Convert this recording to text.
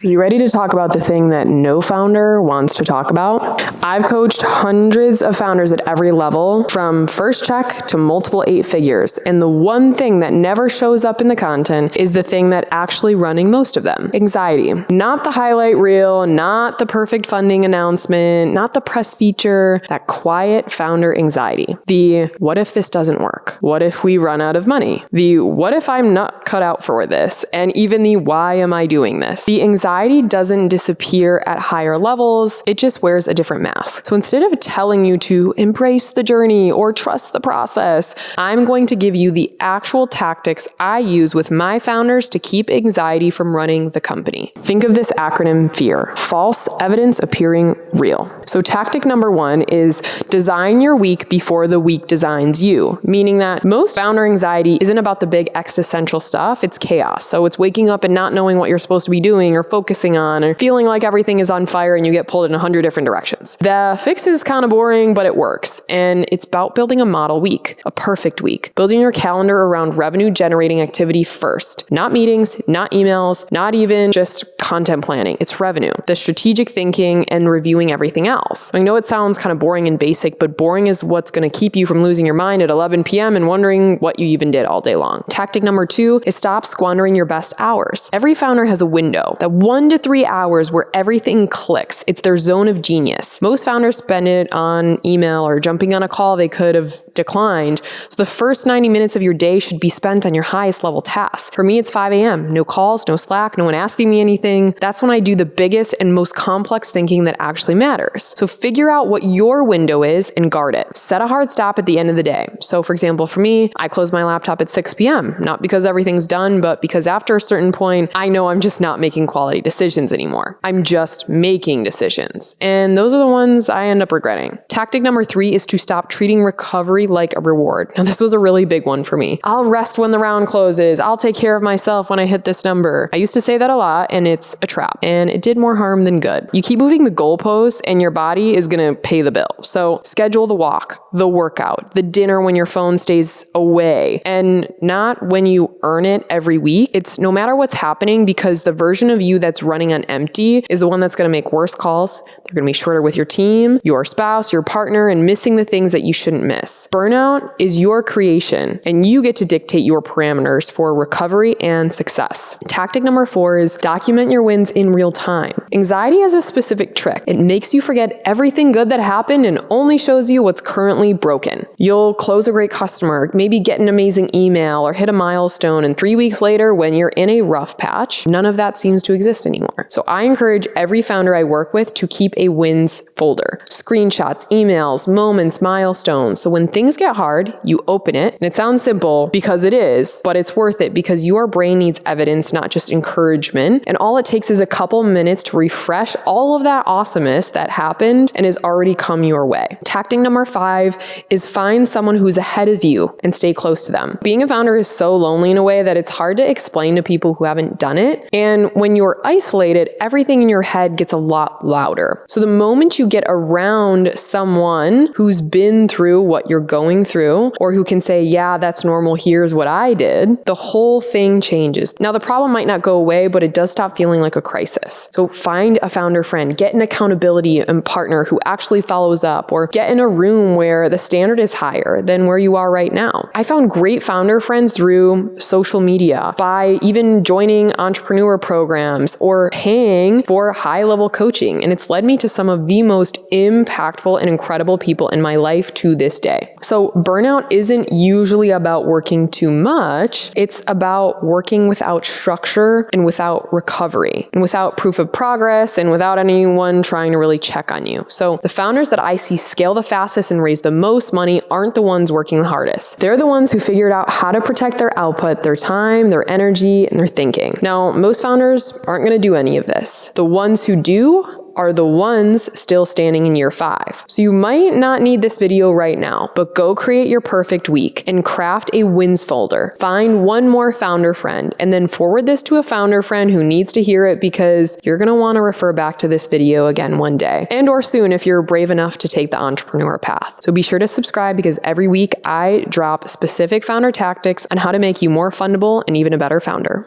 Are you ready to talk about the thing that no founder wants to talk about? I've coached hundreds of founders at every level, from first check to multiple 8 figures. And the one thing that never shows up in the content is the thing that actually running most of them: anxiety. Not the highlight reel, not the perfect funding announcement, not the press feature, that quiet founder anxiety. The what if this doesn't work? What if we run out of money? The what if I'm not cut out for this? And even the why am I doing this? The anxiety doesn't disappear at higher levels, it just wears a different mask. So instead of telling you to embrace the journey or trust the process, I'm going to give you the actual tactics I use with my founders to keep anxiety from running the company. Think of this acronym FEAR: false evidence appearing real. So tactic number 1 is design your week before the week designs you, meaning that most founder anxiety isn't about the big existential stuff, it's chaos. So it's waking up and not knowing what you're supposed to be doing or focusing on, or feeling like everything is on fire and you get pulled in 100 different directions. The fix is kind of boring, but it works. And it's about building a model week, a perfect week. Building your calendar around revenue generating activity first. Not meetings, not emails, not even just content planning. It's revenue, the strategic thinking, and reviewing everything else. I know it sounds kind of boring and basic, but boring is what's going to keep you from losing your mind at 11 p.m. and wondering what you even did all day long. Tactic number 2 is stop squandering your best hours. Every founder has a window, that 1 to 3 hours where everything clicks. It's their zone of genius. Most founders spend it on email or jumping on a call they could have declined. So the first 90 minutes of your day should be spent on your highest level tasks. For me, it's 5 a.m. No calls, no Slack, no one asking me anything. That's when I do the biggest and most complex thinking that actually matters. So figure out what your window is and guard it. Set a hard stop at the end of the day. So for example, for me, I close my laptop at 6 p.m. Not because everything's done, but because after a certain point, I know I'm just not making quality decisions anymore. I'm just making decisions. And those are the ones I end up regretting. Tactic number 3 is to stop treating recovery like a reward. Now, this was a really big one for me. I'll rest when the round closes. I'll take care of myself when I hit this number. I used to say that a lot, and it's a trap. And it did more harm than good. You keep moving the goalposts and your body is going to pay the bill. So schedule the walk, the workout, the dinner when your phone stays away, and not when you earn it every week. It's no matter what's happening, because the version of you that's running on empty is the one that's going to make worse calls. They're going to be shorter with your team, your spouse, your partner, and missing the things that you shouldn't miss. Burnout is your creation, and you get to dictate your parameters for recovery and success. Tactic number 4 is document your wins in real time. Anxiety has a specific trick. It makes you forget everything good that happened and only shows you what's currently broken. You'll close a great customer, maybe get an amazing email or hit a milestone, and 3 weeks later, when you're in a rough patch, none of that seems to exist anymore. So I encourage every founder I work with to keep a wins folder. Screenshots, emails, moments, milestones. So when things get hard, you open it. And it sounds simple because it is, but it's worth it because your brain needs evidence, not just encouragement. And all it takes is a couple minutes to refresh all of that awesomeness that happened and has already come your way. Tactic number 5 is find someone who's ahead of you and stay close to them. Being a founder is so lonely in a way that it's hard to explain to people who haven't done it. And when you're isolated, everything in your head gets a lot louder. So the moment you get around someone who's been through what you're going through, or who can say, yeah, that's normal, here's what I did, the whole thing changes. Now, the problem might not go away, but it does stop feeling like a crisis. So find a founder friend, get an accountability and partner who actually follows up, or get in a room where the standard is higher than where you are right now. I found great founder friends through social media, by even joining entrepreneur programs or paying for high-level coaching. And it's led me to some of the most impactful and incredible people in my life to this day. So burnout isn't usually about working too much. It's about working without structure and without recovery and without proof of progress and without anyone trying to really check on you. So the founders that I see scale the fastest and raise the most money aren't the ones working the hardest. They're the ones who figured out how to protect their output, their time, their energy, and their thinking. Now, most founders aren't going to do any of this. The ones who do are the ones still standing in year 5. So you might not need this video right now, but go create your perfect week and craft a wins folder. Find one more founder friend and then forward this to a founder friend who needs to hear it, because you're going to want to refer back to this video again one day, and or soon if you're brave enough to take the entrepreneur path. So be sure to subscribe, because every week I drop specific founder tactics on how to make you more fundable and even a better founder.